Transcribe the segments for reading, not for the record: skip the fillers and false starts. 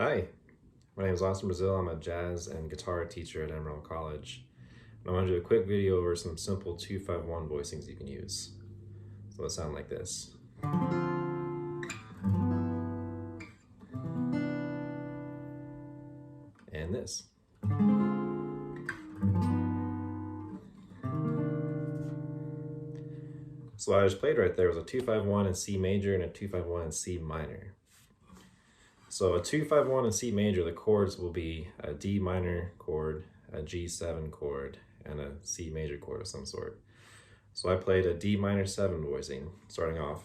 Hi, my name is Austin Brazil. I'm a jazz and guitar teacher at Emerald College. And I want to do a quick video over some simple 2-5-1 voicings you can use. So it'll sound like this. And this. So what I just played right there was a 2-5-1 in C major and a 2-5-1 in C minor. So a 2-5-1 in C major, the chords will be a D minor chord, a G7 chord, and a C major chord of some sort. So I played a D minor 7 voicing, starting off.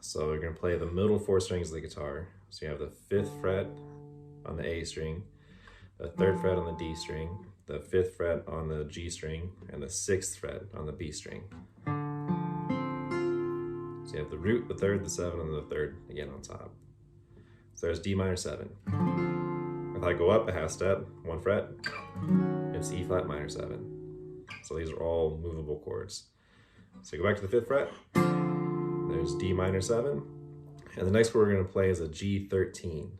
So we're going to play the middle 4 strings of the guitar. So you have the 5th fret on the A string, the 3rd fret on the D string, the 5th fret on the G string, and the 6th fret on the B string. So you have the root, the 3rd, the 7, and the 3rd again on top. So there's D minor 7. If I go up a half step, 1 fret, it's E flat minor 7. So these are all movable chords. So go back to the 5th fret, there's D minor 7, and the next chord we're going to play is a G13.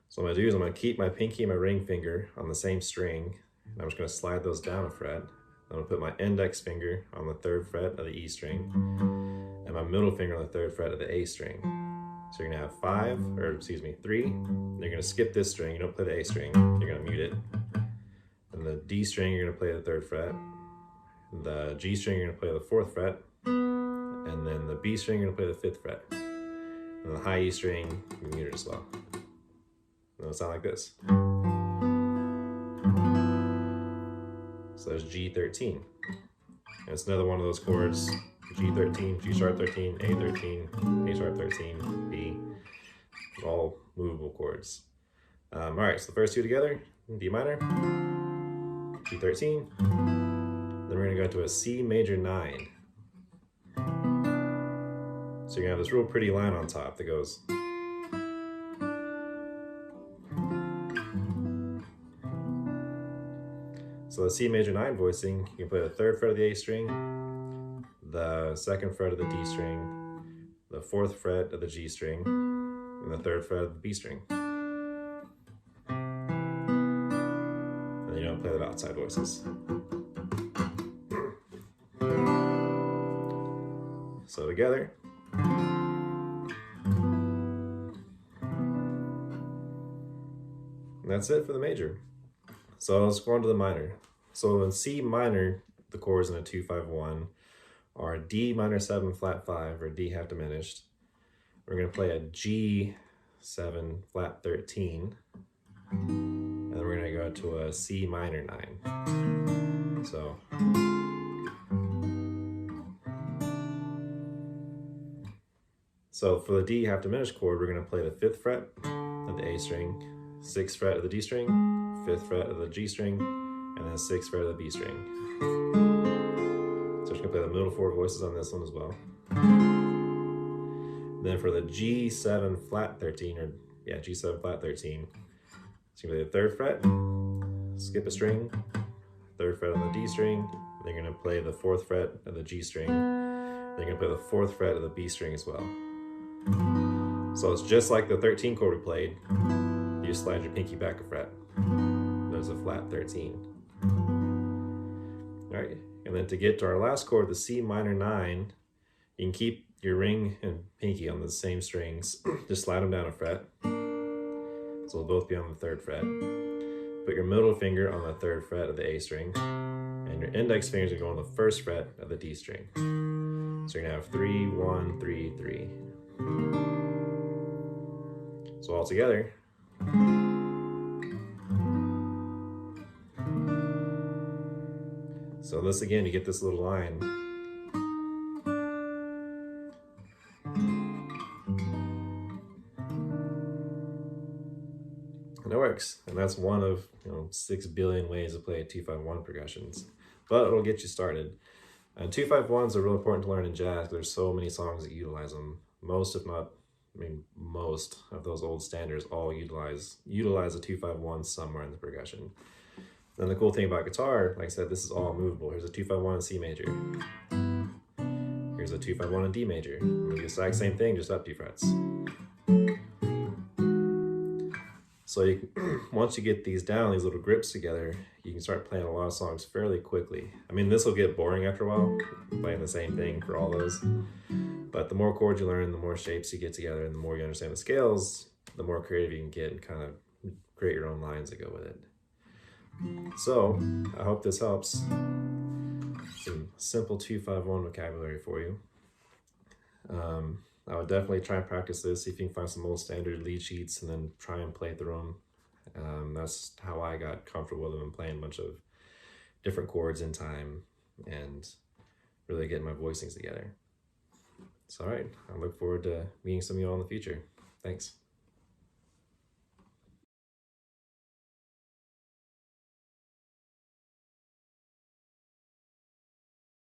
So what I'm going to do is I'm going to keep my pinky and my ring finger on the same string, and I'm just going to slide those down a fret. I'm going to put my index finger on the 3rd fret of the E string, and my middle finger on the 3rd fret of the A string. So you're going to have 3, and you're going to skip this string, you don't play the A string, you're going to mute it. And the D string, you're going to play the 3rd fret. The G string, you're going to play the 4th fret. And then the B string, you're going to play the 5th fret. And the high E string, you mute it as well. And it'll sound like this. So there's G13. And it's another one of those chords. G13, G sharp 13, A13, A sharp 13, B, all movable chords. All right, so the first two together, D minor, G13, then we're gonna go to a C major 9. So you're gonna have this real pretty line on top that goes. So the C major 9 voicing, you can play the 3rd fret of the A string, the 2nd fret of the D string, the 4th fret of the G string, and the 3rd fret of the B string. And then you don't play the outside voices. So together. And that's it for the major. So let's go on to the minor. So in C minor, the chords in a 2-5-1 are D minor 7 flat 5, or D half diminished. We're going to play a G7 flat 13, and then we're going to go to a C minor 9. So for the D half diminished chord, we're going to play the 5th fret of the A string, 6th fret of the D string, 5th fret of the G string, and then 6th fret of the B string. So we're just going to play the middle 4 voices on this one as well. Then for the G7 flat 13, G7 flat 13, so you're going to play the 3rd fret, skip a string, 3rd fret on the D string, then you're going to play the 4th fret of the G string, then you're going to play the 4th fret of the B string as well. So it's just like the 13 chord we played, you just slide your pinky back a fret. There's a flat 13. All right, and then to get to our last chord, the C minor 9, you can keep your ring and pinky on the same strings. Just slide them down a fret. So they'll both be on the 3rd fret. Put your middle finger on the 3rd fret of the A string, and your index fingers are going on the 1st fret of the D string. So you're gonna have 3, 1, 3, 3. So all together. So this again, you get this little line. And it works. And that's one of 6 billion ways to play 2-5-1 progressions. But it'll get you started. And 2-5-1s are real important to learn in jazz. There's so many songs that utilize them. Most, if not, most of those old standards all utilize a 2-5-1 somewhere in the progression. Then the cool thing about guitar, like I said, this is all movable. Here's a 2-5-1 in C major. Here's a 2-5-1 in D major. The exact same thing, just up 2 frets. So you can, once you get these down, these little grips together, you can start playing a lot of songs fairly quickly. I mean, this will get boring after a while, playing the same thing for all those. But the more chords you learn, the more shapes you get together, and the more you understand the scales, the more creative you can get and kind of create your own lines that go with it. So I hope this helps. Some simple 2-5-1 vocabulary for you. I would definitely try and practice this, see if you can find some old standard lead sheets and then try and play through them. That's how I got comfortable with them and playing a bunch of different chords in time and really getting my voicings together. So all right, I look forward to meeting some of you all in the future. Thanks.